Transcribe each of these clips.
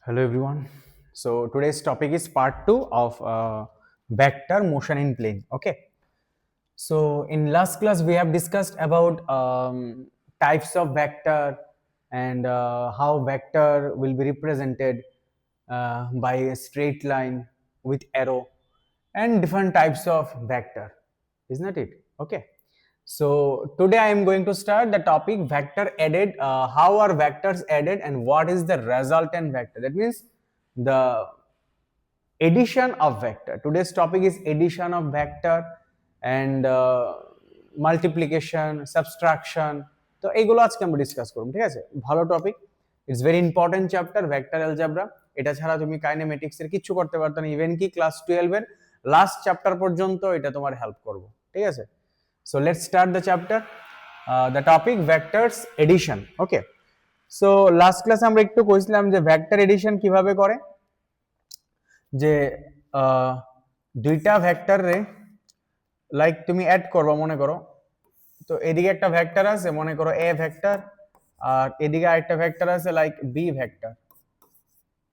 Hello everyone. So today's topic is part 2 of vector motion in plane. Okay. So in last class we have discussed about types of vector and how vector will be represented by a straight line with arrow and different types of vector. Isn't it? Okay. So today I am going to start the topic vector added. How are vectors added and what is the resultant vector? That means the addition of vector. Today's topic is addition of vector and multiplication, subtraction. তো এইগুলো আজকে আমরা discuss করব, ঠিক আছে? ভালো topic, it's very important chapter vector algebra. এটা ছাড়া তুমি কাইনেমেটিক্স এর কিছু করতে পারতো না, ইভেন কি ক্লাস 12 এর লাস্ট চ্যাপ্টার পর্যন্ত এটা তোমার হেল্প করবে, ঠিক আছে? So let's start the chapter. The topic vectors addition. Okay, so last ক্লাসে আমরা একটু কইছিলাম যে ভেক্টর এডিশন কিভাবে করে, যে দুইটা ভেক্টর রে লাইক তুমি অ্যাড করবা, মনে করো তো এদিকে একটা ভেক্টর আছে, মনে করো এ ভেক্টর, আর এদিকে আরেকটা ভেক্টর আছে লাইক বি ভেক্টর।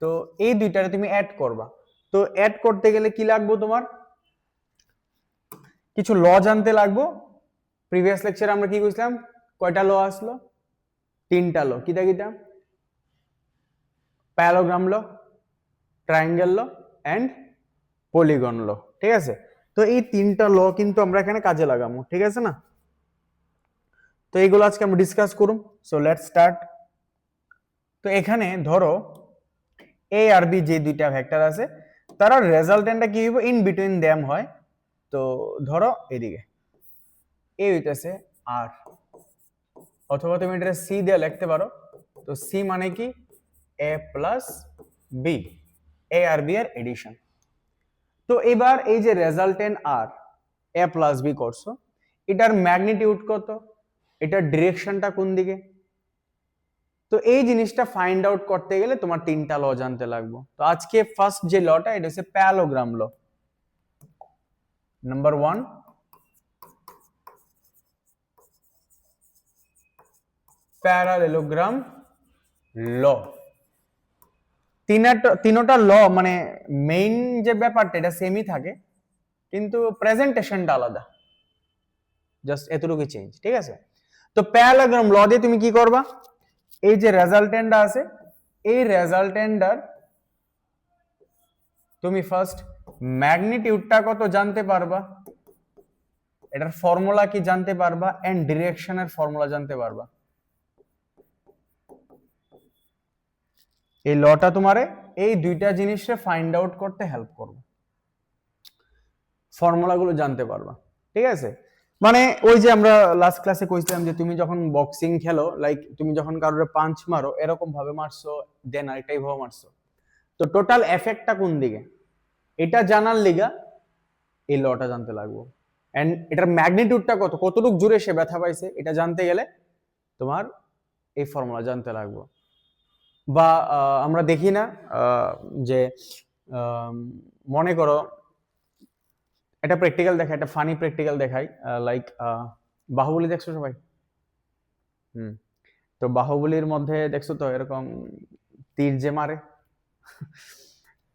তো এই দুইটারে তুমি অ্যাড করবা। তো অ্যাড করতে গেলে কি লাগবে, তোমার কিছু ল জানতে লাগবো। প্রিভিয়াস লেকচারে আমরা কি কইছিলাম, কয়টা ল আসলো? তিনটা ল। কিটা কিটা? Parallelogram law, triangle law and polygon ল, ঠিক আছে? তো এই তিনটা ল কিন্তু আমরা এখানে কাজে লাগাবো, ঠিক আছে না? তো এইগুলো আজকে আমরা ডিসকাস করব। So let's start. তো এখানে ধরো এ আর বি যে দুইটা ভেক্টর আছে, তারা রেজাল্টেন্টটা কি হইব, ইন বিটুইন দেম হয়। তো ধরো এদিকে এ হইতেছে আর, অথবা তুমি এটা সি দিয়ে লিখতে পারো। তো সি মানে কি, এ প্লাস বি, এ আর বি এর এডিশন। তো এবার এই যে রেজাল্টেন্ট আর এ প্লাস বি করছো, এটার ম্যাগনিটিউড কত, এটার ডিরেকশনটা কোন দিকে, তো এই জিনিসটা ফাইন্ড আউট করতে গেলে তোমার তিনটা ল জানতে লাগবে। তো আজকে ফার্স্ট যে লটা, এটা হচ্ছে প্যারালোগ্রাম ল। নাম্বার 1, প্যারালেলোগ্রাম ল। তিনটা ল মানে মেইন যে ব্যাপারটা এটা সেমই থাকে, কিন্তু প্রেজেন্টেশনটা আলাদা, জাস্ট এতটুকু চেঞ্জ, ঠিক আছে? তো প্যারালেলোগ্রাম ল দিয়ে তুমি কি করবা, এই যে রেজাল্টেন্টটা আছে, এই রেজাল্টেন্টটার তুমি ফার্স্ট ম্যাগনিটিউডটা কত জানতে পারবা, এটার ফর্মুলা কি জানতে পারবা, এন্ড ডিরেকশনের ফর্মুলা জানতে পারবা। এই লটা তোমারে এই দুইটা জিনিসে ফাইন্ড আউট করতে হেল্প করবে, ফর্মুলাগুলো জানতে পারবা, ঠিক আছে? মানে ওই যে আমরা লাস্ট ক্লাসে কইছিলাম যে তুমি যখন বক্সিং খেলো, লাইক তুমি যখন কারোর পাঞ্চ মারো, এরকম ভাবে মারছো, দেন আরেকটাই ভাবে মারছো, তো টোটাল এফেক্টটা কোন দিকে, এটা জানার লিগা এই লটা জানতে লাগবো। এন্ড এটার ম্যাগনিটিউডটা কত, কতটুকু জুড়ে সে ব্যথা পাইছে, এটা জানতে গেলে তোমার এই ফর্মুলা জানতে লাগবে। বা আমরা দেখি না যে মনে করো এটা প্র্যাকটিক্যাল দেখাই, একটা ফানি প্র্যাকটিক্যাল দেখাই, লাইক বাহুবলী দেখছো সবাই? তো বাহুবলীর মধ্যে দেখছো তো এরকম তীর যে মারে,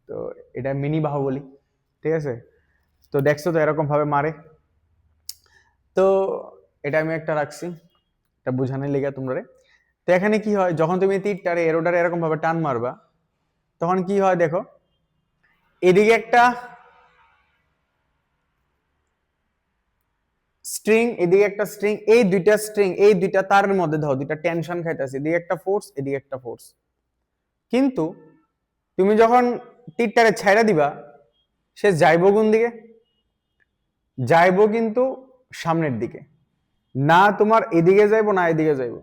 তো এটা মিনি বাহুবলী, ঠিক আছে? তো দেখছো তো এরকম ভাবে মারে। তো এটা আমি একটা রাখছি, এটা বুঝানোর লেগে তোমরা। তো এখানে কি হয়, যখন তুমি তীরটারে এরোটারে এরকম ভাবে টান মারবা, তখন কি হয় দেখো, এদিকে একটা স্ট্রিং, এদিকে একটা স্ট্রিং, এই দুইটা স্ট্রিং, এই দুইটা তারের মধ্যে ধরো দুইটা টেনশন খাইতেছে, এদিকে একটা ফোর্স, এদিকে একটা ফোর্স। কিন্তু তুমি যখন তীরটারে ছাইড়া দিবা, সে যাইবো কোন দিকে, যাইবো কিন্তু সামনের দিকে, না তোমার এদিকে যাইবো না এদিকে যাইবো।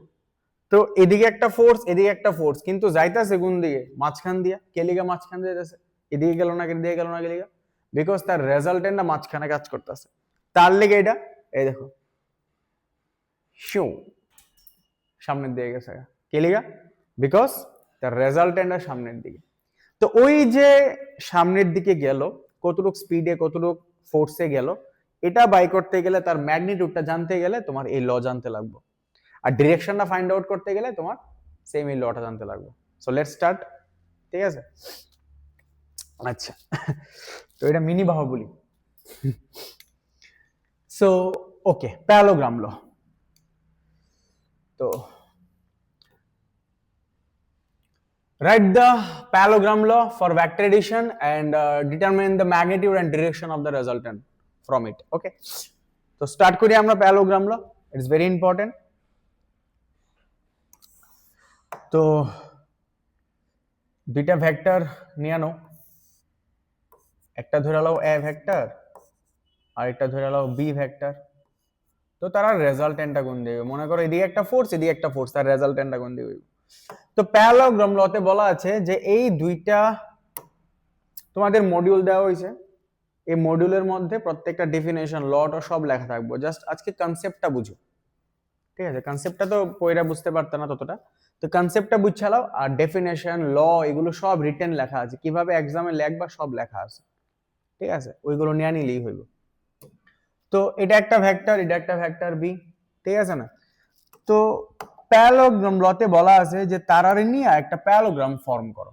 তো এদিকে একটা ফোর্স, এদিকে একটা ফোর্স, কিন্তু যাইতাছে কোন দিকে, মাঝখান দিয়া। কেলিগা মাঝখান দিয়ে যাইতেছে, এদিকে গেল না, এদিকে গেল না, কেলিগা বিকজ তার রেজাল্টেন্টটা মাঝখানে কাজ করতেছে। তার লেগে এটা এই দেখো শিউ সামনের দিকে গেছে, কেলিগা বিকজ তার রেজাল্টেন্টটা সামনের দিকে। তো ওই যে সামনের দিকে গেল, কতটুকু স্পিডে কতটুকু ফোর্সে গেল, এটা বাই করতে গেলে, তার ম্যাগনিটিউডটা জানতে গেলে তোমার এই ল জানতে লাগবে। আর ডিরেকশনটা ফাইন্ড আউট করতে গেলে তোমার সেম এই লটা জানতে লাগবে। So let's start. ঠিক আছে? আচ্ছা, তো এটা mini Baahubali. So okay, parallelogram ল। তো write the parallelogram law for vector addition and determine the magnitude and direction of the resultant from it. Okay, so start করি আমরা parallelogram law. It's very important. তো দুইটা ভেক্টর নিয়ে নাও, একটা ধরে নাও a vector আর একটা ধরে নাও b ভেক্টর। তো তারা রেজাল্টেন্টটা গুণ দেবে, মনে করো এদিকে একটা ফোর্স তার রেজাল্টেন্টটা গুণ দেবে। তো প্যারালোগ্রাম লতে বলা আছে যে এই দুইটা তোমাদের মডিউল দেওয়া হয়েছে, এই মডিউলের মধ্যে প্রত্যেকটা ডেফিনেশন লটা সব লেখা থাকবে, জাস্ট আজকে কনসেপ্টটা বুঝো। ঠিক আছে, কনসেপ্টটা তো পয়রা বুঝতে পারতে না ততটা, তো কনসেপ্টটা বুঝছালাও, আর ডেফিনেশন ল এগুলো সব রিটেন লেখা আছে, কিভাবে এক্সামে লিখবা সব লেখা আছে। ঠিক আছে, ওইগুলো নিয়ে নিলেই হইব। তো এটা একটা ভেক্টর, এটা একটা ভেক্টর বি, ঠিক আছে না? তো প্যারালোগ্রাম লতে বলা আছে যে তারারে নিয়ে একটা প্যারালোগ্রাম ফর্ম করো।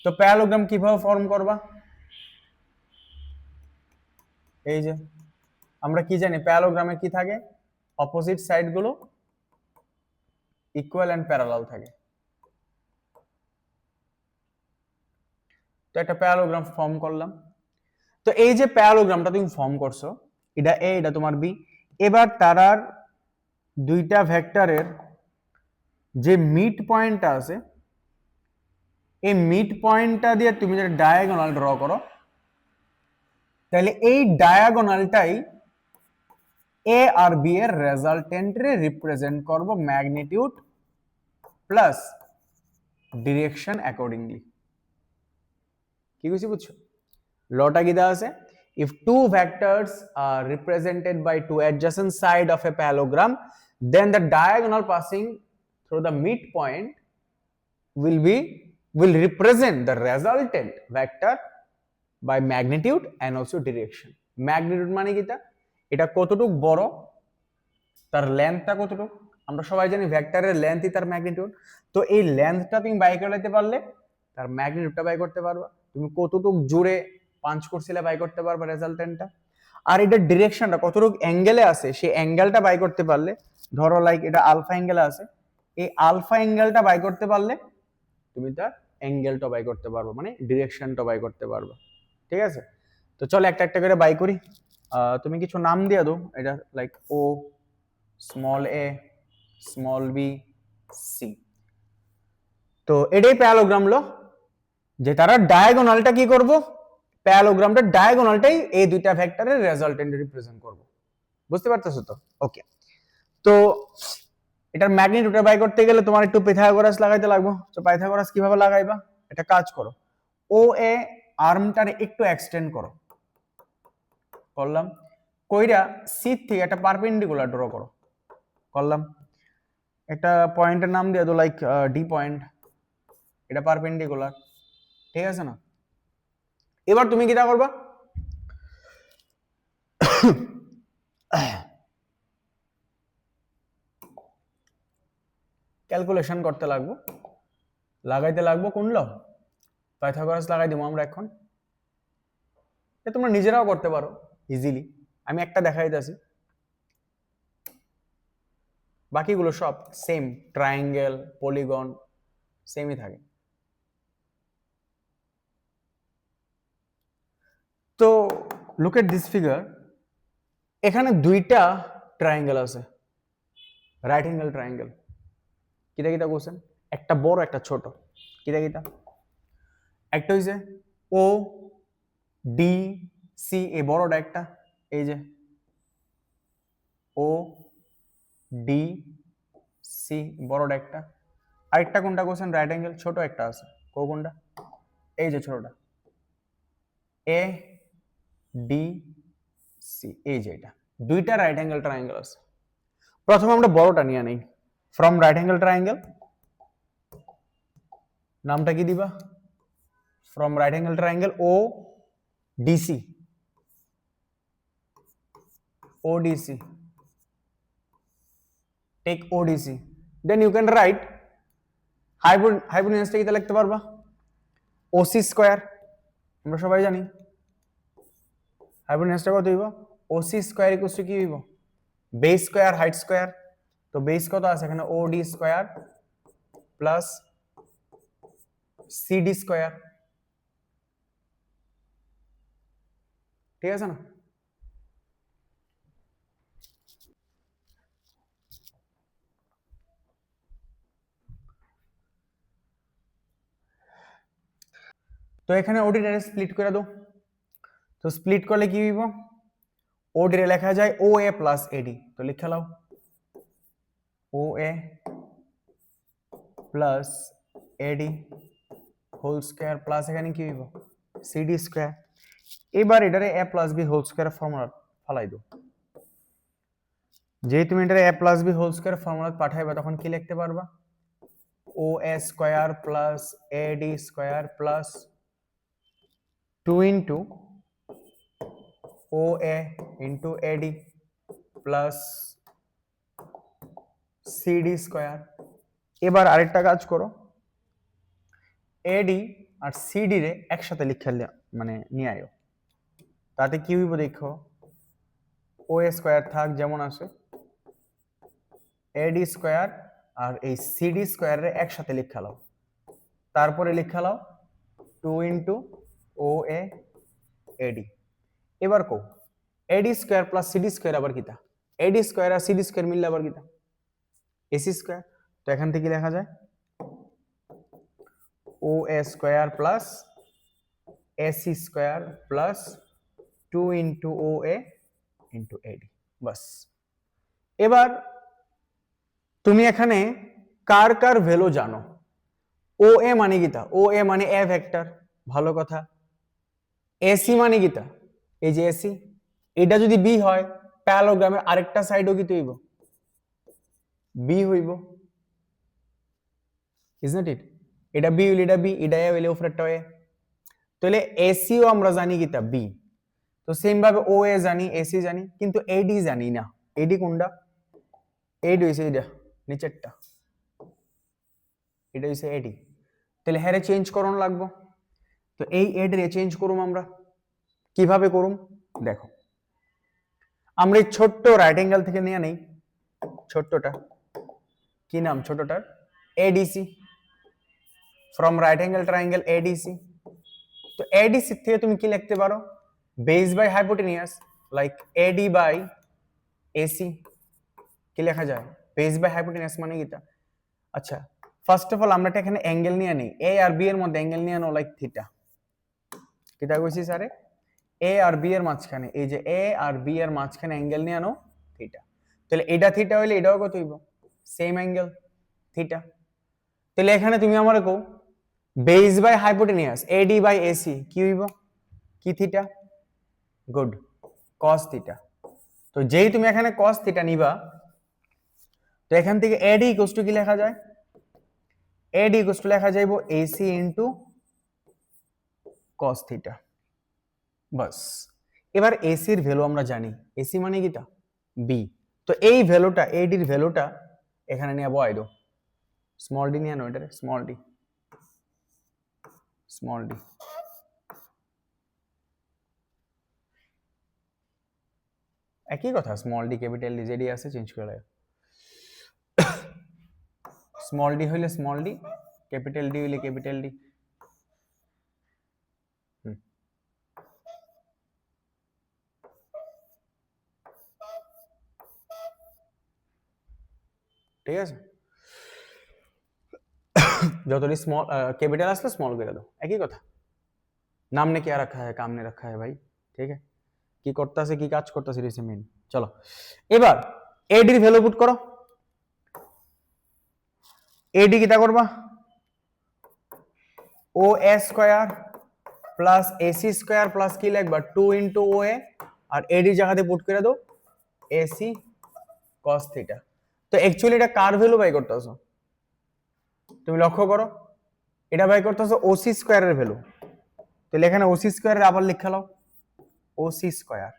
তো প্যারালোগ্রাম কিভাবে ফর্ম করবা? এই যে আমরা কি জানি প্যারালোগ্রামে কি থাকে, অপোজিট সাইড গুলো ইকুয়াল এন্ড প্যারালাল থাকে। তো একটা প্যারালোগ্রাম ফর্ম করলাম। তো এই যে প্যারালোগ্রামটা তুমি ফর্ম করছো, এটা এ এটা তোমার বি। এবার তারার দুইটা ভেক্টরের যে মিড পয়েন্টটা আছে, এই মিড পয়েন্টটা দিয়ে তুমি যদি ডায়াগোনাল ড্র করো, তাহলে এই ডায়াগোনালটাই এ আর বি এর রেজাল্টেন্টরে রিপ্রেজেন্ট করব ম্যাগনিটিউড প্লাস ডিরেকশন অ্যাকর্ডিংলি। কি কিছু বুঝছো? লটা কি দেওয়া আছে, if two vectors are represented by two adjacent side of a parallelogram, then the diagonal passing through the midpoint will represent the resultant vector by magnitude and also direction. Magnitude মানে কিটা, এটা কতটুক বড়, তার লেন্থটা কতটুক। আমরা সবাই জানি ভেক্টরের লেন্থই তার ম্যাগনিটিউড। তো এই লেন্থটা তুমি বাই করে নিতে পারলে তার ম্যাগনিটিউডটা বাই করতে পারবা। তুমি কতটুক জুড়ে পাঞ্চ করছিলে বাই করতে পারবা রেজাল্টেন্টটা। আর এটার ডিরেকশনটা কতটুক অ্যাঙ্গেলে আছে সেই অ্যাঙ্গেলটা বাই করতে পারলে, ধরো লাইক এটা আলফা অ্যাঙ্গেলে আছে, এই আলফা অ্যাঙ্গেলটা বাই করতে পারলে তুমি তার অ্যাঙ্গেলটা বাই করতে পারবা, মানে ডিরেকশনটা বাই করতে পারবা। ঠিক আছে, তো চলো একটা একটা করে বাই করি। তুমি কিছু নাম দিয়ে দাও, এটা লাইক ও, স্মল এ, স্মল বি, সি। তো এটাই প্যারালোগ্রাম ল, যে তারা ডায়াগোনালটা কি করব, প্যারালোগ্রামটা ডায়াগোনালটাই এই দুইটা ভেক্টরের রেজাল্টেন্ট রিপ্রেজেন্ট করব। বুঝতে পারতেছো তো? ওকে, তো এটার ম্যাগনিটিউডটা বাই করতে গেলে তোমার একটু পাইথাগোরাস লাগাইতে লাগবে। তো পাইথাগোরাস কিভাবে লাগাইবা, এটা কাজ করো, ও এ আর্মটারে একটু এক্সটেন্ড করো, করলাম, কইরা সি থেকে একটা পারপেন্ডিকুলার ড্র করো, করলাম, একটা পয়েন্টের নাম দিয়ে দাও লাইক ডি পয়েন্ট, এটা পারপেন্ডিকুলার। ঠিক আছে না? এবার তুমি কিটা করবা, ক্যালকুলেশন করতে লাগবো, লাগাইতে লাগবো কোন ল, পাইথাগোরাস লাগাই দিব আমরা এখন। তোমরা নিজেরাও করতে পারো ইজিলি, আমি একটা দেখাই দিতেছি, বাকিগুলো সব সেম, ট্রায়াঙ্গেল, পলিগন সেমই থাকে। তো লুক এট দিস ফিগার, এখানে দুইটা ট্রায়াঙ্গেল আছে, রাইট অ্যাঙ্গেল ট্রায়াঙ্গেল। কিটা কিটা কোশ্চেন, একটা বড় একটা ছোট, কিটা কিটা, একটা হইছে ও ডি সি, এই বড়টা একটা, এই যে ও ডি সি বড়টা একটা। আরেকটা কোনটা কোশ্চেন, রাইট অ্যাঙ্গেল ছোট একটা আছে, কোনটা, এই যে ছোটটা, এ ডি সি, এই যে এটা, দুইটা রাইট অ্যাঙ্গেল ট্রায়াঙ্গেল আছে। প্রথমে আমরা বড়টা নিয়ে নেই, ফ্রম রাইট অ্যাঙ্গেল ট্রায়াঙ্গেল, নামটা কি দিবা, from right angle triangle O DC, ODC, take ODC, then you can write হাইপোটেনিউসটা কি লিখতে পারবা, ওসি স্কয়ার আমরা সবাই জানি হাইপোটেনাসটা কত হইব ওসি স্কয়ার ইকুয়াল টু কি হইব বেস স্কয়ার হাইট স্কয়ার তো বেস কত আছে এখানে ওডি স্কয়ার প্লাস সিডি স্কয়ার ঠিক আছে না তো এখানে ওডি রে স্প্লিট করে দাও তো স্প্লিট করলে কি হইব ওডি রে লেখা যায় ও এ প্লাস এডি তো লিখে লাও O A plus AD whole square plus এখানে কি হইব সিডি স্কয়ার এবার এটারে a plus B whole square formula ফালাই দাও যেই তুমি এটারে a plus B whole square formula পাঠাইবা তখন কি লিখতে পারবা O A square plus AD square plus 2 into O A into AD plus CD square এবার আরেকটা কাজ করো এডি আর সিডি রে একসাথে লিখে মানে নিয়ে আয়ো তাতে কি হইব দেখো ও এ স্কয়ার থাক যেমন আছে এডি স্কয়ার আর এই সিডি স্কয়ার রে একসাথে লিখে লাও তারপরে লিখে লাও 2 ইনটু ও এ এডি এবার কো এডি স্কয়ার প্লাস সিডি স্কয়ার আবার কিটা এডি স্কয়ার আর সিডি স্কয়ার মিললে আবার কিটা এসি স্কয়ার তো এখান থেকে লেখা যায় O A square plus AC square plus 2 into O A into AD বাস এবার তুমি এখানে কার কার ভ্যালু জানো ও এ মানে কিটা ও এ মানে এ ভেক্টর ভালো কথা এসি মানে কিটা এই যে এসি এটা যদি বি হয় প্যারালোগ্রামের আরেকটা সাইডও কি হইব বি হইব ইজ নট ইট এটা বি হইলে এটা বি এটা এ হইলে উপরেরটা এ তাহলে এসিও আমরা জানি কিটা বি তো সেম ভাবে ও এ জানি এসি জানি কিন্তু এডি জানি না এডি কোনটা এডি হইছে এটা নিচেরটা এটা হইছে এডি তাহলে হ্যারে চেঞ্জ করন লাগবো তো এই এডি রে চেঞ্জ করুম আমরা কিভাবে করুম দেখো আমরা এই ছোট্ট রাইট অ্যাঙ্গেল থেকে নিয়ে নেই ছোট্টটা কি নাম ছোটটার ADC from right angle triangle ADC তো এডিসি থেকে তুমি কি লিখতে পারো base by hypotenuse like AD by AC কি লেখা যায় বেস বাই হাইপোটেনিয়াস মানে কিটা আচ্ছা ফার্স্ট অফ অল আমরা এখানে অ্যাঙ্গেল নিয়ে নেই এ আর বি এর মধ্যে অ্যাঙ্গেল নিয়ে নাও লাইক থিটা কিটা কইছি স্যারে এ আর বি এর মাঝখানে এই যে এ আর বি এর মাঝখানে অ্যাঙ্গেল নিয়ে আনো থিটা তাহলে এটা থিটা হইলে এটাও কত হইব সেম অ্যাঙ্গেল থিটা তাহলে এখানে তুমি আমারে কও base by hypotenuse AD by AC কি হইব কি থিটা গুড cos থিটা তো যেই তুমি এখানে cos থিটা নিবা তো এখান থেকে এডি ইকুয়াল টু কি লেখা যায় এডি ইকুয়াল টু লেখা যাইবো এসি ইনটু cos থিটা বাস এবার এসি এর ভ্যালু আমরা জানি এসি মানে কিটা বি তো এই ভ্যালুটা এডি এর ভ্যালুটা এখানে নিয়ে বসাই দাও স্মল ডি নিয়ে নাও এটারে স্মল ডি একই কথা স্মল ডি ক্যাপিটাল ডি যেডি আছে চেঞ্জ করে লাগে স্মল ডি হইলে স্মল ডি ক্যাপিটাল ডি হইলে ক্যাপিটাল ডি ठीक है যতটি স্মল कैपिटल আসলে স্মল করে দাও একই কথা नाम ने क्या रखा है काम ने रखा है भाई ठीक है কি করতেছে কি কাজ করতেছে এটা মেইন চলো এবার এডি এর ভ্যালু পুট করো এডি কিটা করবা O A square plus AC square plus কি লিখবা 2 ইনটু ও এ আর এডি জায়গাতে পুট করে দাও এসি cos থিটা তো অ্যাকচুয়ালি এটা কার ভ্যালু বাই করতেছো তুমি লক্ষ্য করো এটা বাই করতেছো ওসি স্কয়ারের ভ্যালু তাহলে এখানে ওসি স্কয়ারের আবার লিখে নাও ওসি স্কয়ার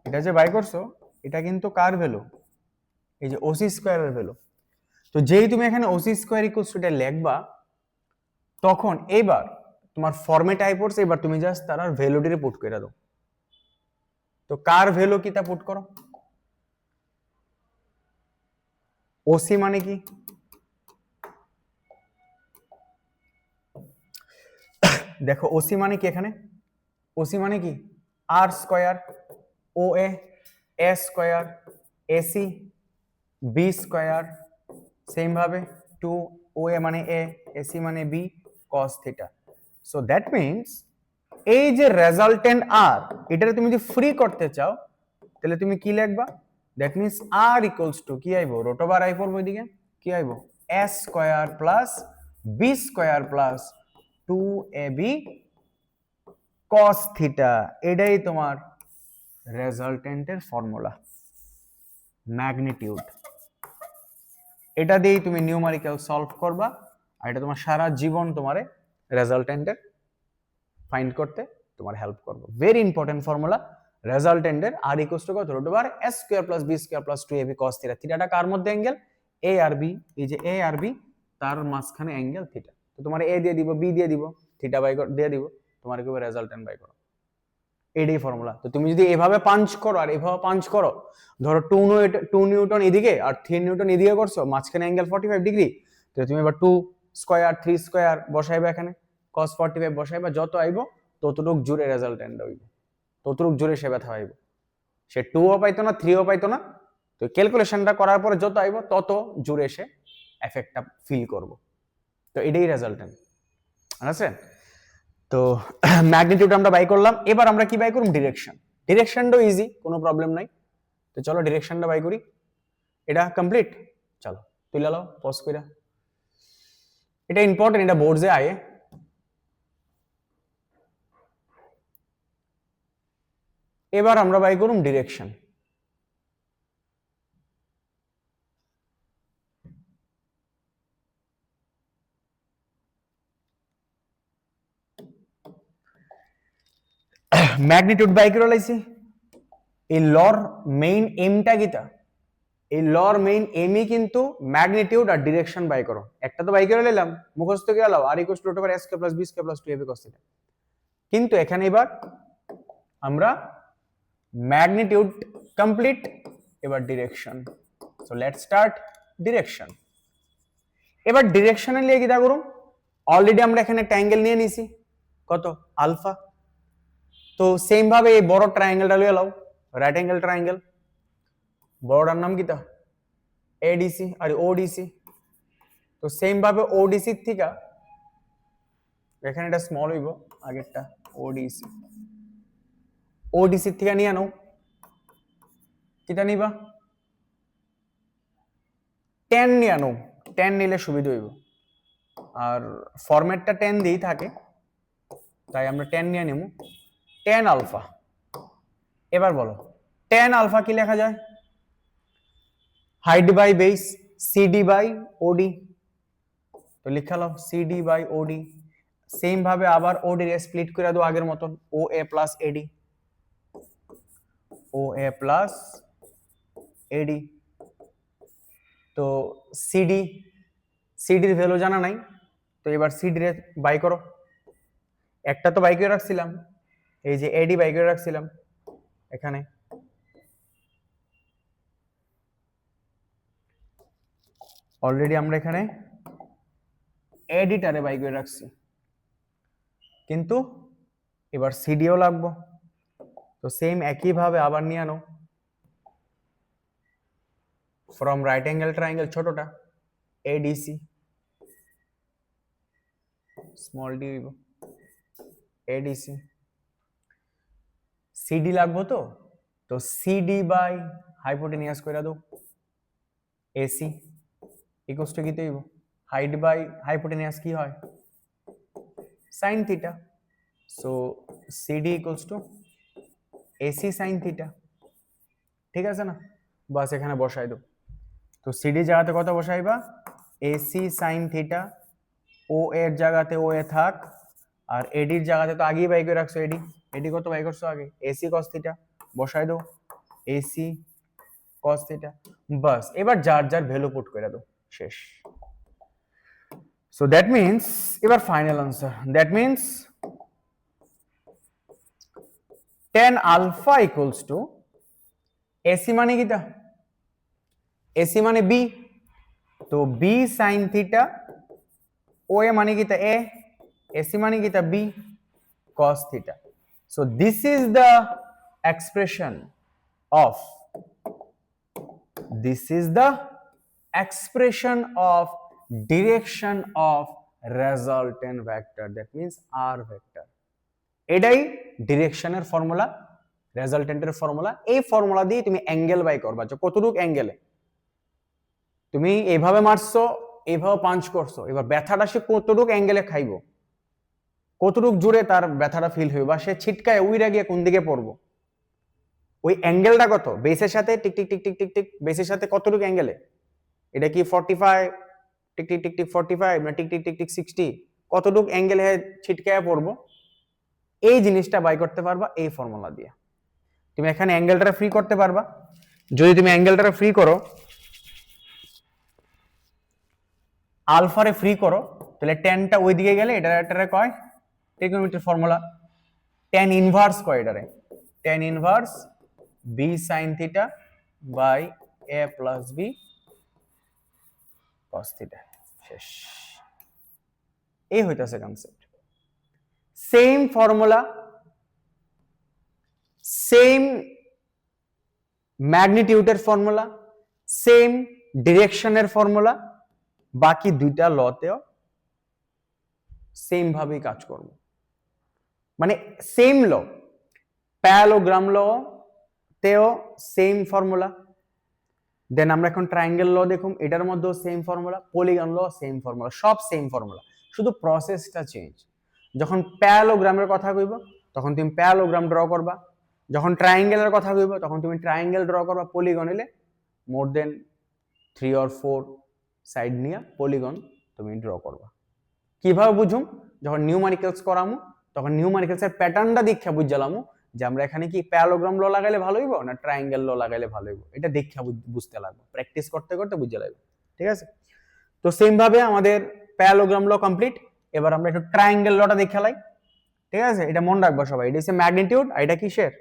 এটা যে বাই করছো এটা কিন্তু কার ভ্যালু এই যে ওসি স্কয়ারের ভ্যালু তো যেই তুমি এখানে ওসি স্কয়ার ইকুয়ালস টু এটা লিখবা তখন এইবার তোমার ফর্মে টাইপ করছে, এবার তুমি জাস্ট তার ভ্যালুটিরে পুট করে দাও। তো কার ভ্যালু কি তা পুট করো। ওসি মানে কি, দেখো ওসি মানে কি, এখানে ওসি মানে কি R square O A square AC B square, same ভাবে 2 ও এ মানে এ এসি মানে B cos theta. So that means এই যে রেজাল্টেন্ট আর, এটারে তুমি যদি ফ্রি করতে চাও তাহলে তুমি কি লিখবা, that means R equals to কি আইবো, রুট ওভার আই পড়বো এদিকে, কি আইবো A square plus B square plus 2ab cos theta. এটাই তোমার রেজাল্টেন্টের ফর্মুলা, ম্যাগনিটিউড। এটা দিয়েই তুমি নিউমারিক্যাল সলভ করবা, আর এটা তোমার সারা জীবন তোমারে রেজাল্টেন্টের ফাইন্ড করতে তোমার হেল্প করবে। ভেরি ইম্পর্টেন্ট ফর্মুলা রেজাল্টেন্টের, আর ইকুয়ালস টু কত, root over a square plus b square plus 2ab cos theta. থিটাটা কার মধ্যে অ্যাঙ্গেল, a আর b, এই যে a আর b তার মাঝখানে অ্যাঙ্গেল থিটা। তো তোমার a দিয়ে দিব, b দিয়ে দিব, থিটা বাই দিয়ে দিব, তোমার কি হবে রেজাল্টেন্ট বাই করো, এটাই ফর্মুলা। তো তুমি যদি এভাবে পাঞ্চ করো আর এভাবে পাঞ্চ করো, ধরো 2 নিউটন এদিকে আর 3 নিউটন এদিকে করছো, মাঝখানে অ্যাঙ্গেল 45 ডিগ্রি, তো তুমি এবার 2 স্কয়ার 3 স্কয়ার বসাইবে, এখানে cos 45 বসাইবা, যত আইবো ততটুক জুড়ে রেজাল্টেন্ট হইব, ততটুক জুড়ে সে ব্যথা হইব। সে 2 ও পাইতো না 3 ও পাইতো না, তো ক্যালকুলেশনটা করার পরে যত আইবো তত জুড়ে সে এফেক্টটা ফিল করব। তো এটাই রেজাল্টেন্ট, আছেন। তো ম্যাগনিটিউড আমরা বাই করলাম, এবার আমরা কি বাই করব, ডিরেকশন। ডিরেকশনটাও ইজি, কোনো প্রবলেম নাই। তো চলো ডিরেকশনটা বাই করি, এটা কমপ্লিট। চলো তুলে লাও পজ কইরা, এটা ইম্পর্টেন্ট, এটা বোর্ডে আয়ে। এবার আমরা বাই করুম ডিরেকশন। ম্যাগনিটিউড বাই করে লাইছি। এই লর মেইন এমটা কিটা, এই লর মেইন এমই কিন্তু ম্যাগনিটিউড আর ডিরেকশন বাই করো। একটা তো বাই করে নিলাম, মুখস্থ করে লাও, R equals to root over a square plus b square plus 2ab cos theta. কিন্তু এখানে এবার আমরা ম্যাগনিটিউড কমপ্লিট, এবার direction. So let's start direction. এবার ডিরেকশনে লিয়ে কি দা করুম, অলরেডি আমরা এখানে একটা অ্যাঙ্গেল নিয়ে নিছি, কত আলফা। তো সেম ভাবে এই বড় ট্রায়াঙ্গেলটা লিয়ে লাও, রাইট অ্যাঙ্গেল ট্রায়াঙ্গেল, বড়টার নাম কিটা এডিসি আর ওডিসি। তো সেম ভাবে ওডিসি থেকে এখানে এটা স্মল হইব, আগেরটা ওডিসি, ওডিসি থেকে নিয়ে নাও, কিটা নিবা 10 নিয়ে আনো, 10 নিলে সুবিধা হইব, আর ফরম্যাটটা 10 দিয়েই থাকে, তাই আমরা 10 নিয়ে নেব, 10 আলফা। এবার বলো 10 আলফা কি লেখা যায়, height by base CD by OD. তো লিখা লাও সিডি বাই ওডি। সেম ভাবে আবার ওডি রে স্প্লিট করে দাও আগের মতন, ও A plus eddy, O A plus এডি। তো সিডি, সিডির ভ্যালু জানা নাই, তো এবার সিডি রে বাই করো। একটা তো বাই করে রাখছিলাম, এই যে এডি বাই করে রাখছিলাম এখানে, অলরেডি আমরা এখানে এডিটারে বাই করে রাখছি, কিন্তু এবার সিডিও লাগবো। তো সেম একই ভাবে আবার নিয়ে আনো, ফ্রম রাইট অ্যাঙ্গেল ট্রায়াঙ্গেল ছোটটা এডিসি, স্মল ডি হইব এডিসি, সিডি লাগবো। তো তো সিডি বাই হাইপোটেনিয়াস কইরা দাও, এসি ইকুয়ালস টু কি হইব, হাইট বাই হাইপোটেনিয়াস কি হয় sin theta. So CD equals to AC sin theta, ঠিক আছে না, বাস এখানে বসাই দাও। তো সিডি জায়গাতে কত বসাইবা, এসি sin থিটা, ও এর জায়গাতে ও এ থাক, আর এডির জায়গাতে তো আগেই বাই করে রাখছো এডি, এডি কত বাই করছো আগে, এসি cos থিটা বসাই দাও, এসি cos থিটা। বাস এবার যার যার ভ্যালু পুট করে দাও, শেষ। So that means এবার final answer, that means tan alpha equals to AC মানে কিটা, AC মানে B, তো B sin theta, OA মানে কিটা A, AC মানে কিটা B cos theta. So this is the expression of direction of resultant vector, that means R vector. এটাই ডিরেকশনের formula, রেজাল্টেন্টের formula. এই ফর্মুলা দিয়ে তুমি অ্যাঙ্গেল বাই করবা, যে কতটুক অ্যাঙ্গেলে তুমি এইভাবে মারছো, এইভাবে পাঞ্চ করছো, এবার ব্যথাটা সে কতটুক অ্যাঙ্গেলে খাইবো, কতটুক জুড়ে তার ব্যথাটা ফিল হইবে, বা সে ছিটকায় উইরা গিয়ে কোন দিকে পড়বো, ওই অ্যাঙ্গেলটা কত, বেসের সাথে tick tick tick tick tick tick, বেসের সাথে কতটুক অ্যাঙ্গেলে, এটা কি 45 টিক টিক টিক টিক 45 না টিক টিক টিক টিক 60, কতটুক অ্যাঙ্গেলে ছিটকায় পড়বো, এই জিনিসটা বাই করতে পারবা এই ফর্মুলা দিয়ে। তুমি এখানে অ্যাঙ্গেলটা ফ্রি করতে পারবা, যদি তুমি অ্যাঙ্গেলটা ফ্রি করো, আলফারে ফ্রি করো, তাহলে ট্যানটা ওই দিকে গেলে এটারে কয় ট্রিগোনোমেট্রিক ফর্মুলা, ট্যান ইনভার্স কয় এটারে, tan inverse B sine theta by A plus B cos theta. শেষ, এই হইতাছে কনসেপ্ট। সেম ফর্মুলা, সেম ম্যাগনিটিউডের ফর্মুলা, সেম ডিরেকশনের ফর্মুলা, বাকি দুইটা লতেও সেম ভাবেই কাজ করব, মানে সেম ল, প্যারালোগ্রাম ল তেও সেম ফর্মুলা, দেন আমরা এখন ট্রায়াঙ্গেল ল দেখুন, এটার মধ্যেও সেম ফর্মুলা, পলিগন ল সেম ফর্মুলা, সব সেম ফর্মুলা, শুধু প্রসেসটা চেঞ্জ। যখন প্যারালোগ্রামের কথা কইব তখন তুমি প্যারালোগ্রাম ড্র করবা, যখন ট্রায়াঙ্গেলের কথা কইব তখন তুমি ট্রায়াঙ্গেল ড্র করবা, পলিগন হলে মোর দেন 3 or 4 সাইড নিয়ে পলিগন তুমি ড্র করবা। কিভাবে বুঝুম, যখন নিউমারিক্যালস করামু তখন নিউমারিক্যালসের প্যাটার্নটা দীক্ষা বুঝালামু, যে আমরা এখানে কি প্যারালোগ্রাম ল লাগাইলে ভালো হইব না ট্রায়াঙ্গেল ল লাগাইলে ভালো হইব, এটা দীক্ষা বুঝতে লাগবে, প্র্যাকটিস করতে করতে বুঝে লাগবে। ঠিক আছে, তো সেম ভাবে আমাদের প্যারালোগ্রাম ল কমপ্লিট। এবার আমরা একটু ট্রায়াঙ্গেল লটা দেখে লাই। ঠিক আছে, এটা মনে রাখবো সবাই, এটা হচ্ছে ম্যাগনিটিউড, আর এটা কিসের,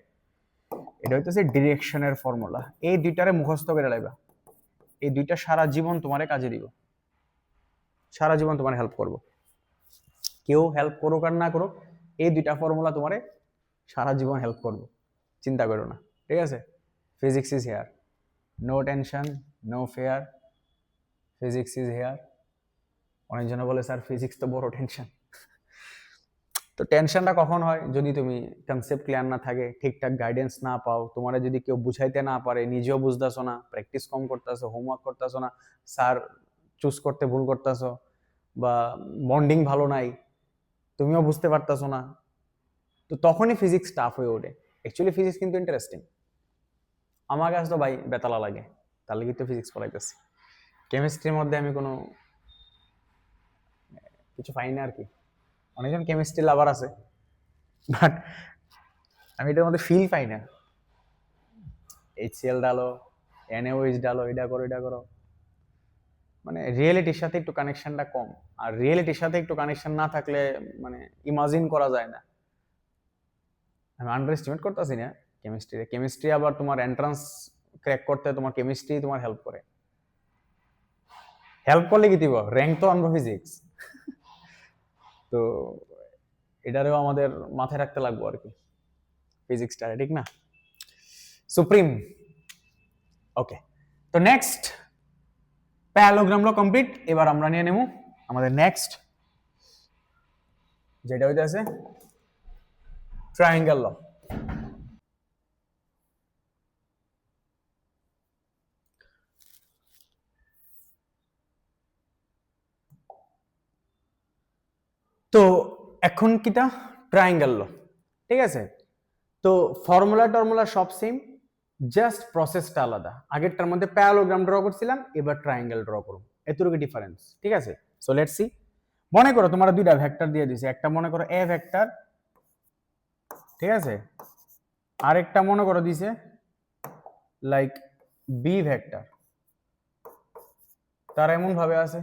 এটা হইতেছে ডিরেকশনের ফর্মুলা। এই দুইটারে মুখস্থ করে লাইবা, এই দুইটা সারা জীবন তোমারে কাজে দিব, সারা জীবন তোমার হেল্প করব, কেউ হেল্প করুক আর না করুক, এই দুইটা ফর্মুলা তোমারে সারা জীবন হেল্প করব, চিন্তা করো না। ঠিক আছে, physics is here, no tension, no fear, physics is here. অনেকজন বলে স্যার ফিজিক্স তো বড় টেনশন, তো টেনশনটা কখন হয়, যদি তুমি কনসেপ্ট ক্লিয়ার না থাকে, ঠিকঠাক গাইডেন্স না পাও, তোমারে যদি কেউ বুঝাইতে না পারে, নিজেও বুঝতেছো না, প্র্যাকটিস কম করতেছো, হোমওয়ার্ক করতেছো না, স্যার চুজ করতে ভুল করতেছো, বা বন্ডিং ভালো নাই, তুমিও বুঝতে পারতেছো না, তো তখনই ফিজিক্স টাফ হয়ে ওঠে। অ্যাকচুয়ালি ফিজিক্স কিন্তু ইন্টারেস্টিং, আমার কাছে তো ভাই বেতালা লাগে, তার লাগি তো ফিজিক্স পড়াইতেছি। কেমিস্ট্রির মধ্যে আমি কোনো কিছু পাই না আর কি, অনেকজন কেমিস্ট্রি লাভার আছে, বাট আমি এটার মধ্যে ফিল পাই না। HCl ডালো, NaOH ডালো, এটা করো এটা করো, মানে রিয়েলিটির সাথে একটু কানেকশনটা কম, আর রিয়েলিটির সাথে একটু কানেকশন না থাকলে মানে ইমাজিন করা যায় না। আমি আন্ডার এস্টিমেট করতেছি না কেমিস্ট্রি, কেমিস্ট্রি আবার তোমার এন্ট্রান্স ক্র্যাক করতে তোমার কেমিস্ট্রি তোমার হেল্প করে, হেল্প করলে কি দিব, র্যাঙ্ক তো আনবো ফিজিক্স। তো এটারেও আমাদের মাথায় রাখতে লাগবো আর কি, ফিজিক্সটা, ঠিক না, সুপ্রিম। ওকে, তো নেক্সট প্যারালোগ্রাম ল কমপ্লিট। এবার আমরা নিয়ে নেব আমাদের নেক্সট, যেটা হইতেছে ট্রায়াঙ্গেল ল। তো এখন কিটা ট্রায়াঙ্গেল ল, ঠিক আছে, তো ফর্মুলা টর্মুলা সব সেম, জাস্ট প্রসেসটা আলাদা। আগেরটার মধ্যে প্যারালোগ্রাম ড্র করছিলাম, এবার ট্রায়াঙ্গেল ড্র করব, এতটুকু ডিফারেন্স। ঠিক আছে, সো লেটস সি। মনে করো তোমরা দুইটা ভেক্টর দিয়ে দিয়েছে, একটা মনে করো এ ভেক্টর, ঠিক আছে, আরেকটা মনে করো দিছে লাইক বি ভেক্টর, তার এমন ভাবে আছে,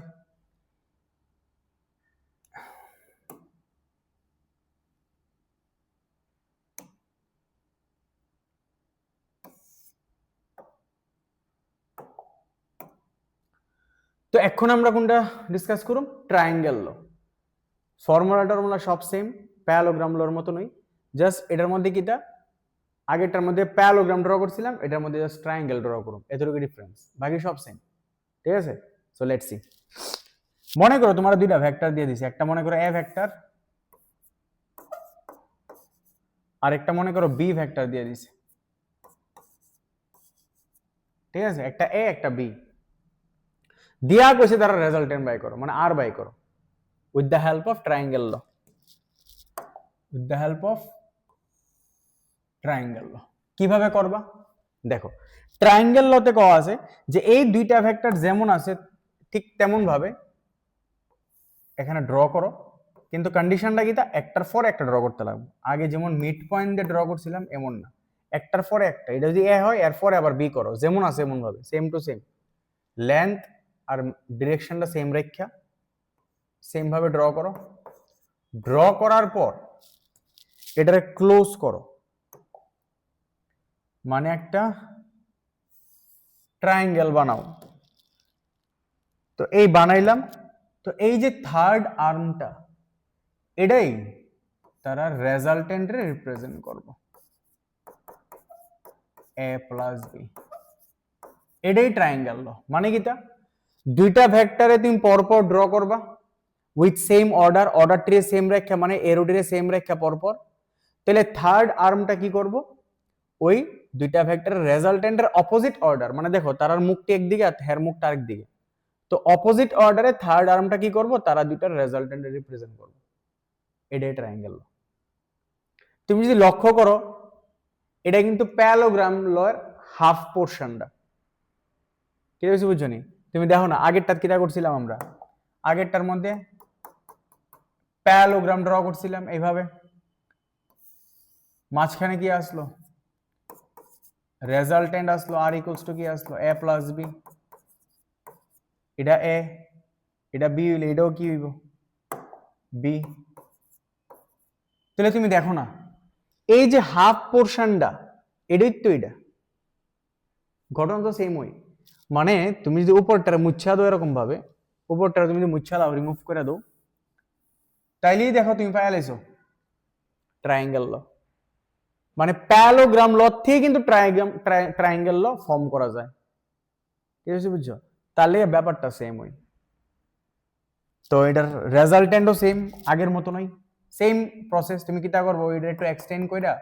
তো এখন আমরা কোনটা ডিসকাস করুম? ট্রায়াঙ্গেল ল। ফর্মুলা সব সেম, প্যারালোগ্রাম লর মতনই, জাস্ট এটার মধ্যে কিটা আগেরটার মধ্যে প্যারালোগ্রাম ড্র করছিলাম, এটার মধ্যে জাস্ট ট্রায়াঙ্গেল ড্র করুম, এতটুকু ডিফারেন্স, বাকি সব সেম। ঠিক আছে, সো লেটস সি। মনে করো তোমরা দুইটা ভেক্টর দিয়ে দিছি, একটা মনে করো এ ভেক্টর, আর একটা মনে করো বি ভেক্টর দিয়ে দিছে। ঠিক আছে, একটা এ একটা বি দিয়া কইছে তারা রেজাল্টেন্ট বাই করো, মানে আর বাই করো with the help of triangle law. With the help of triangle law কিভাবে করবা? দেখো, ট্রায়াঙ্গেল লতে কওয়া আছে যে এই দুইটা ভেক্টর যেমন আছে ঠিক তেমন ভাবে এখানে ড্র করো, কিন্তু কন্ডিশনটা কি, তা একটার পর একটা ড্র করতে লাগবে। আগে যেমন মিড পয়েন্ট দিয়ে ড্র করছিলাম এমন না, একটার পরে একটা। এটা যদি এ হয় এরপরে আবার বি করো, যেমন আছে এমন ভাবে, সেম টু সেম, লেন্থ আর ডিরেকশনটা সেম রেখা সেম ভাবে ড্র করো। ড্র করার পর এটারে ক্লোজ করো, মানে একটা ট্রায়াঙ্গেল বানাও। তো এই বানাইলাম, তো এই যে থার্ড আর্মটা এটাই তারা রেজাল্টেন্টে রিপ্রেজেন্ট করব, এ প্লাস বি, এটাই ট্রায়াঙ্গেল ল। মানে কিটা, দুইটা ভেক্টরে তুমি পরপর ড্র করবা উইথ সেম অর্ডার, অর্ডারটিরে সেম রেখা, মানে এরোটিরে সেম রেখা পরপর। তাহলে থার্ড আর্মটা কি করব, ওই দুইটা ভেক্টরের রেজাল্টেন্টের অপোজিট অর্ডার, মানে দেখো তারার মুখটি একদিকে আর হের মুখটা আরেকদিকে, তো অপোজিট অর্ডারে থার্ড আর্মটা কি করব, তারা দুইটার রেজাল্টেন্টে রিপ্রেজেন্ট করব, এটাই ট্রায়াঙ্গেল ল। তুমি যদি লক্ষ্য করো এটা কিন্তু প্যারালোগ্রাম লর হাফ পোর্শনটা, কি বেশি বুঝছো নি? তুমি দেখো না আগেরটা কিটা করছিলাম আমরা, আগেরটার মধ্যে প্যারালোগ্রাম ড্র করছিলাম এইভাবে, মাঝখানে কি আসলো, রেজাল্টেন্ট আসলো, আর ইকুয়ালস টু কি আসলো, এ প্লাস বি। এটা এ, এটা বি হইলে এটাও কি হইব, বি। তাহলে তুমি দেখো না এই যে হাফ পোর্শনটা এটাই তো, এটা ঘটনা তো সেম ওই, মানে তুমি যদি উপরটা মুচ্ছা দাও এরকম ভাবে, উপরটা তুমি যদি মুচ্ছা দাও, রিমুভ করে দাও, তাইলেই দেখো তুমি পাইলেছো ট্রায়াঙ্গেল ল। মানে প্যারালোগ্রাম ল থেকে কিন্তু ট্রায়াঙ্গেল ল ফর্ম করা যায়, ঠিক আছে বুঝছো? তাহলে ব্যাপারটা সেম ওই। তো এটার রেজাল্টেন্টও সেম আগের মতো নয়, সেম প্রসেস। তুমি কিটা করবো, এটা একটু এক্সটেন্ড কইরা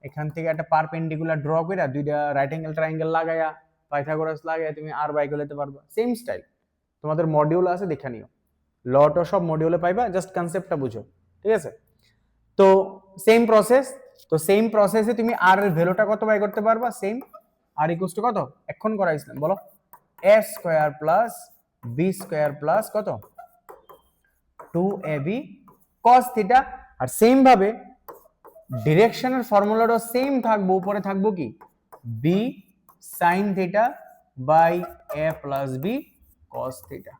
এখান থেকে একটা পারপেন্ডিকুলার ড্র কইরা দুইটা রাইট অ্যাঙ্গেল ট্রায়াঙ্গেল লাগায়া, পাইথাগোরাস লাগায়া তুমি আর বাই করে নিতে পারবা, সেম স্টাইল। তোমাদের মডিউল আছে দেখে নিও, লটো সব মডিউলে পাইবা, জাস্ট কনসেপ্টটা বুঝো, ঠিক আছে? তো সেম প্রসেস, তো সেম প্রসেসে তুমি আর এর ভ্যালুটা কত বাই করতে পারবা, সেম আর ইকুয়ালস টু কত এখন করাইছিলাম বলো, a square plus b square plus কত 2ab cos থিটা। আর সেম ভাবে ডিরেকশনের ফর্মুলাটাও সেম থাকবে, উপরে থাকবো কি b sin theta by a plus b cos theta.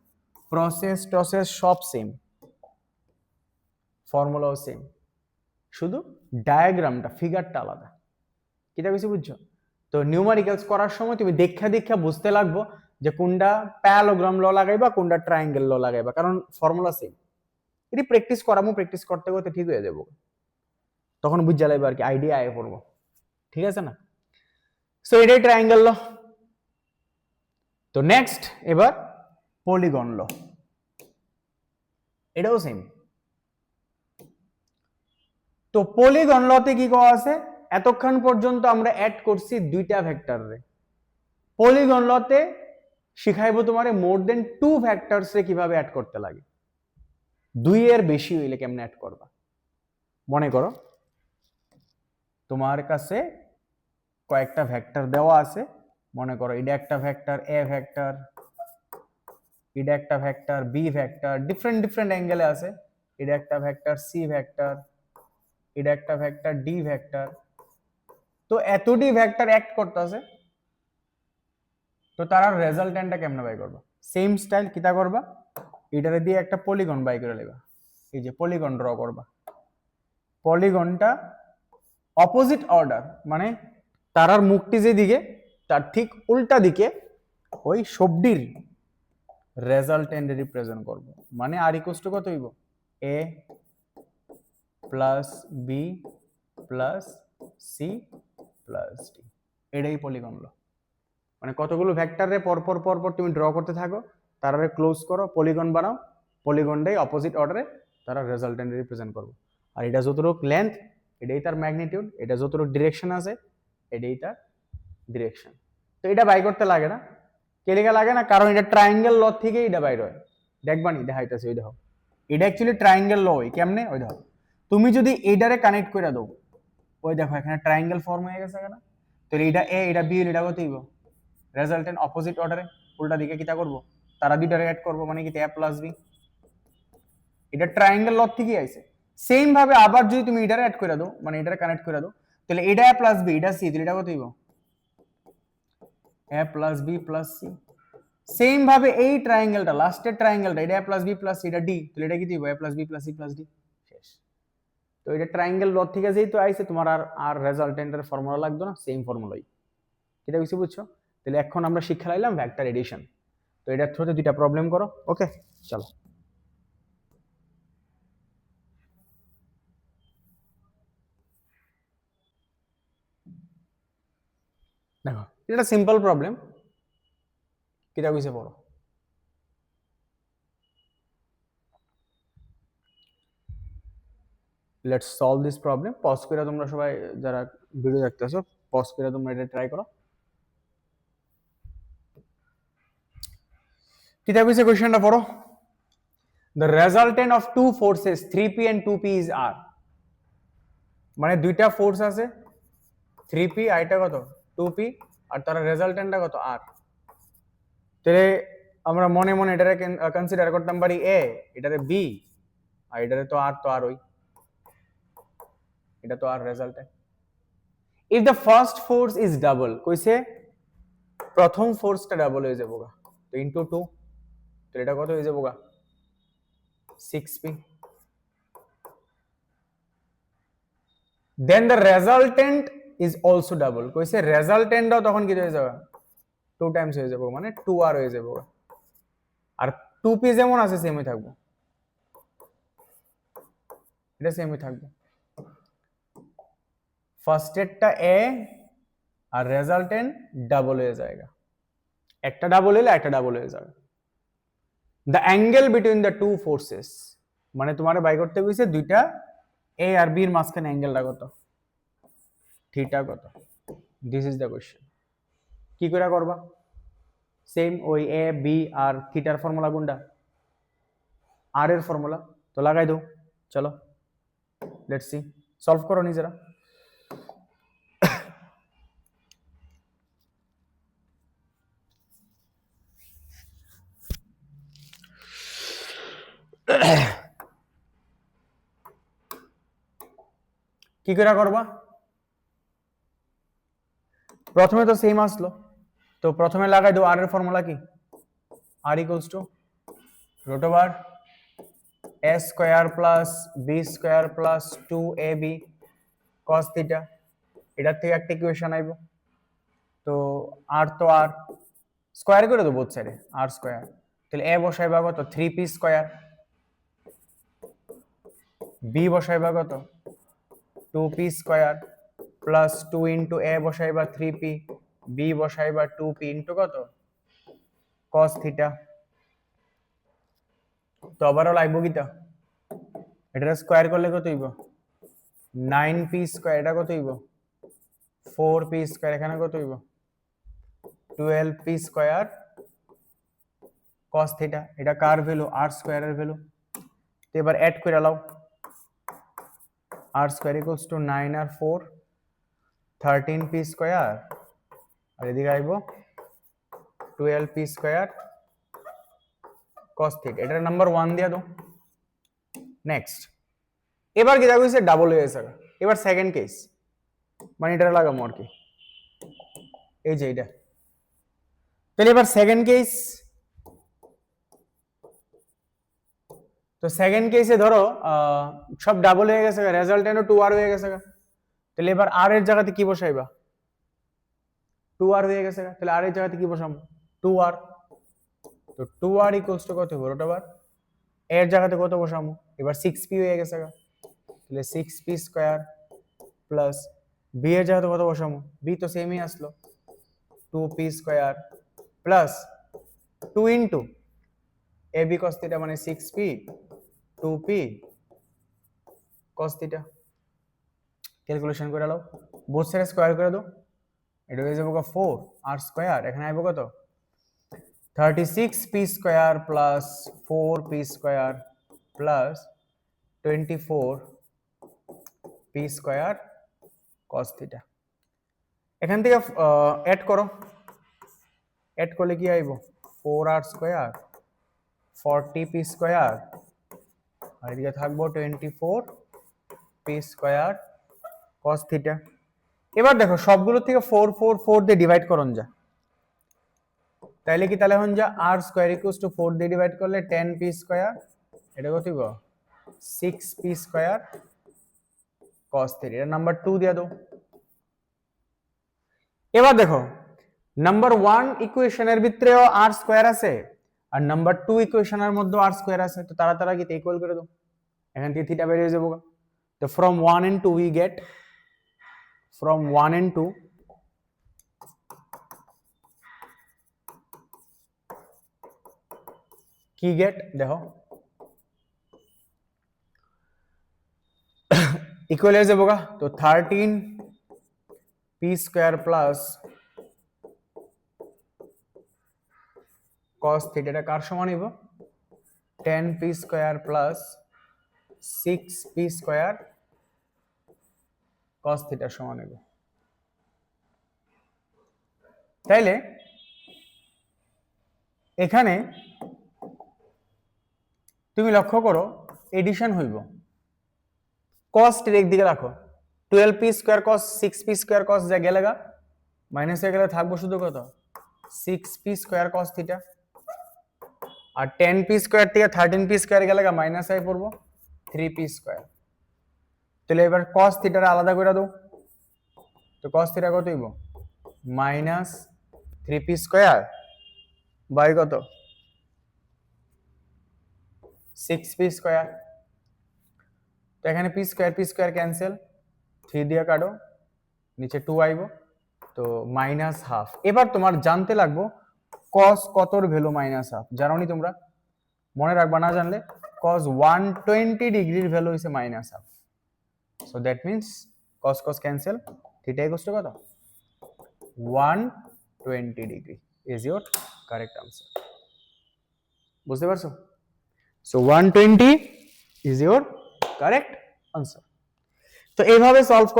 Process সব সেম, ফর্মুলাও সেম, শুধু ডায়াগ্রামটা ফিগারটা আলাদা। কিটা বেশি বুঝছো? তো নিউমারিক্যালস করার সময় তুমি দেখা বুঝতে লাগবো যে কোনটা প্যারালোগ্রাম ল লাগাইবা, কোনটা ট্রায়াঙ্গেল ল লাগাইবা, কারণ ফর্মুলা সেম। এটি প্র্যাকটিস করামু, প্র্যাকটিস করতে করতে ঠিক হয়ে যাবো, তখন বুঝা লাগবে আর কি, আইডিয়া আয় পড়বো, ঠিক আছে না? সো এটাই ট্রায়াঙ্গেল ল। তো নেক্সট এবার পলিগন ল, এটাও সেম। তো পলিগন লতে কি করা আছে, এতক্ষণ পর্যন্ত আমরা অ্যাড করছি দুইটা ভেক্টরে, পলিগন লতে শিখাইবো তোমারে মোর দেন 2 ভেক্টরস এ কিভাবে অ্যাড করতে লাগে, দুই এর বেশি হইলে কেমনে অ্যাড করবা। মনে করো তোমার কাছে কয়েকটা ভেক্টর দেওয়া আছে, মনে করো এটা একটা ভেক্টর এ ভেক্টর, এটা একটা ভেক্টর বি ভেক্টর, ডিফারেন্ট অ্যাঙ্গেলে আছে, এটা একটা ভেক্টর সি ভেক্টর, এটা একটা ভেক্টর ডি ভেক্টর। তো এতটি ভেক্টর অ্যাক্ট করতেছে, তো তারা রেজাল্টেন্টটা কেমনে বাই করবা, সেম স্টাইল কিটা করবা, এটারে দিয়ে একটা পলিগন বাই করে নেবা, এই যে পলিগন ড্র করবা। পলিগনটা অপোজিট অর্ডার, মানে তারার মুখটি যেদিকে তার ঠিক উল্টা দিকে ওই সবডির রেজাল্টেন্ট রিপ্রেজেন্ট করব, মানে আর ইকুয়ালস টু কত হইব A plus B plus C plus D, এটাই পলিগন ল। মানে কতগুলো ভেক্টরে পরপর পরপর তুমি ড্র করতে থাকো, তারপরে ক্লোজ করো, পলিগন বানাও, পলিগনটাই অপোজিট অর্ডারে তারা রেজাল্টেন্ট রিপ্রেজেন্ট করবো। আর এটা যতটুকু লেন্থ এটাই তার ম্যাগনিটিউড, এটা যতটুকু ডিরেকশন আছে এটাই তার ডিরেকশন। তো এটা বাই করতে লাগে না, কেলিকা লাগে না, কারণ এটা ট্রায়াঙ্গেল ল থেকেই এটা বাইর হয়। দেখবানি দেখাইতেছে, ওই দেখো এটা অ্যাকচুয়ালি ট্রায়াঙ্গেল ল। কেমনে? ওই দেখো তুমি যদি এইটারে কানেক্ট করে দাও, ওই দেখো এখানে ট্রায়াঙ্গেল ফর্ম হয়ে গেছে না, তাহলে এটা এ এটা বি এটা কত হইব রেজাল্টেন্ট অপোজিট অর্ডারে, উল্টা দিকে কিটা করব, তারা দুইটারে অ্যাড করব, মানে কি এ প্লাস বি। এটা ট্রায়াঙ্গেল ল থেকে আইছে। সেম ভাবে আবার যদি তুমি এটারে অ্যাড করে দাও, মানে এটারে কানেক্ট করে দাও, তাহলে এটা এ প্লাস বি এটা সি, তাহলে এটা কত হইব A plus B plus C. Same ভাবে এই ট্রায়াঙ্গেলটা, লাস্টের ট্রায়াঙ্গেলটা, এটা A plus B plus C এটা ডি, তাহলে এটা কি দিব A plus B plus C plus D, শেষ। তো এটা ট্রায়াঙ্গেল ল থেকে যেহেতু আইছে, তোমার আর আর রেজাল্টেন্টের ফর্মুলা লাগবে না, সেম ফর্মুলাই। এটা কিছু বুঝছো? তাহলে এখন আমরা শিক্ষা লাইলাম ভেক্টর এডিশন। তো এটার থ্রুতে দুইটা প্রবলেম করো, ওকে চলো। দেখো এটা সিম্পল প্রবলেম, কিটা কইছে পড়ো। Let's solve this problem. Pause করে তোমরা সবাই যারা ভিডিও দেখতেছো, পজ করে তোমরা এটা ট্রাই করো। কিটা কইছে কোশ্চেনটা পড়ো। The resultant of two forces 3p and 2p is r, মানে দুইটা ফোর্স আছে 3p আর এটা কত 2p, আর তার রেজাল্টেন্টটা কত r। তাহলে আমরা মনে মনে এটারে কনসিডার করতাম পারি a, এটারে b, আর এটারে তো r, তো r ওই এটা তো আর resultant. if the first force is double, কইছে প্রথম ফোর্সটা ডাবল হয়ে যাবো গা, তো ইনটু 2, তো এটা কত হয়ে যাবো গা 6p। then the resultant is also double, কইছে রেজাল্টেন্টও তখন কি হয়ে যাবে 2 টাইমস হয়ে যাবো, মানে 2r হয়ে যাবো। আর 2p যেমন আছে সেমই থাকবো, এটা সেমই থাকবে। ফার্স্ট এরটা a আর রেজাল্টেন্ট ডাবল হয়ে যায়গা, একটা ডাবল হলে একটা ডাবল হয়ে যাবে। The angle between the two forces, মানে তোমার বাই করতে কইছে দুইটা a আর b এর মাঝখানে অ্যাঙ্গেলটা কত, থিটা কত। This is the question. কি করে করবা? সেম ওই a b আর থিটার ফর্মুলা কোনটা, r এর ফর্মুলা, তো লাগাই দাও। চলো লেটস সি, সলভ করো নিজেরা। কি করে করবা? প্রথমে তো সেম আসলো, তো প্রথমে লাগাই দাও আর এর ফর্মুলা কি, r equals to root over a square plus b square plus 2ab cos theta. এটার থেকে একটা ইকুয়েশন আইবো, তো r তো r স্কয়ার করে দেবো বোথ সাইডে r স্কয়ার, তাহলে a বসাইবা কত 3p স্কয়ার, b বসাইবা কত 2p square plus 2 into a বসাইবা 3p, b বসাইবা 2p into কত cos থিটা। তো আবারও লাগবো কিটা, এটা স্কয়ার করলে কত হইব 9p স্কয়ার, এটা কত হইব 4p স্কয়ার, এখানে কত হইব 12p স্কয়ার cos থিটা। এটা কার ভ্যালু, r স্কয়ারের ভ্যালু। তো এবার অ্যাড করে লাও, r স্কয়ার ইকুয়ালস টু 9 আর 4 13p স্কয়ার, আর এদিকে আইবো 12p স্কয়ার cos থিটা। এটার নাম্বার 1 দিয়া দাও। নেক্সট এবার কি দেখো ডাবল হয়ে গেছে, এবার সেকেন্ড কেস, মানে এটা লাগামো আর কি, এই যে এটা। তাহলে এবার সেকেন্ড কেস, তো সেকেন্ড কেসে ধরো সব ডাবল হয়ে গেছে, রেজাল্টেন্টও 2r হয়ে গেছে, তাহলে এবার r এর জায়গাতে কি বসাইবা 2r হয়ে গেছে, তাহলে r এর জায়গাতে কি বসাবো 2r, তো তো 2r ইকুয়ালস টু কত হবে রুট ওভার এর জায়গাতে কত বসামু এবার 6p হয়ে গেছে তাহলে 6p স্কয়ার প্লাস b এর জায়গাতে কত বসামু b তো সেমই আসলো 2p square plus 2 into ab cos theta মানে 6p 2p cos theta calculation করে নাও বোথ সাইড স্কয়ার করে দাও এটা হয়ে যাবে 4 r স্কয়ার এখানে আইবো কত 36p square plus 4p square plus 24p square cos theta এখান থেকে অ্যাড করো অ্যাড করলে কি আইবো 4r স্কয়ার 40p স্কয়ার আর এদিকে থাকবো 24p স্কয়ার cos থিটা এবার দেখো সবগুলো থেকে 4 4 4 দিয়ে ডিভাইড করুন যা তাইলে কি তাহলে হন যা r স্কয়ার ইকুয়ালস টু 4 দিয়ে ডিভাইড করলে 10p স্কয়ার এটা কত হবে 6p স্কয়ার cos থিটা এটা নাম্বার 2 দিয়া দাও এবার দেখো নাম্বার 1 ইকুয়েশনের ভিতরেও r স্কয়ার আছে আর নাম্বার 2 ইকুয়েশনের মধ্যেও r স্কয়ার আছে তো তাড়াতাড়ি কি ইকুয়াল করে দাও এখান থেকে থিটা বের হয়ে যাবে তো from 1 and 2 we get from 1 and 2 কি গেট দেখো ইকুয়াল হয়ে যাবে তো 13p square plus cos theta এটা কার সমান হইব 10p square plus 6p square cos theta সমান হইব তাইলে এখানে তুমি লক্ষ্য করো এডিশন হইব cos এর একদিকে রাখো 12p square cos 6p square cos যা গেলেগা মাইনাস হয়ে গেলে থাকবো শুধু কত 6p স্কয়ার cos থিটা আর 10p স্কয়ার থেকে 13p স্কয়ার গেলেগা মাইনাস আই পড়বো 3p স্কয়ার তাহলে এবার cos থিটার আলাদা করে দাও তো cos থিটা কত হইব মাইনাস 3p স্কয়ার বাই কত 6p স্কয়ার তো এখানে p স্কয়ার ক্যান্সেল 3 দিয়ে কাটো নিচে 2 আইবো তো মাইনাস হাফ এবার তোমার জানতে লাগবো cos কতর ভ্যালু মাইনাস হাফ জানোনি তোমরা মনে রাখবা না জানলে cos 120 ডিগ্রির ভ্যালু হইছে minus half so that means cos cancel theta equals to কত 120 degree is your correct answer বুঝতে পারছো so 120 is your correct answer তো এইভাবে সলভ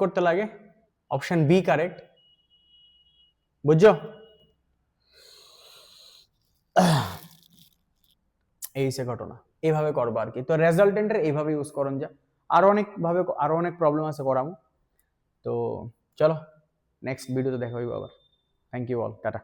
করতে লাগে অপশন বি কারেক্ট বুঝছো এই সে ঘটনা এইভাবে করবা আর কি তো রেজাল্টেন্টের এইভাবে ইউজ করুন যা আরো অনেক প্রবলেম আছে করামু তো চলো নেক্সট ভিডিওতে দেখা হইব আবার থ্যাংক ইউ অল টাটা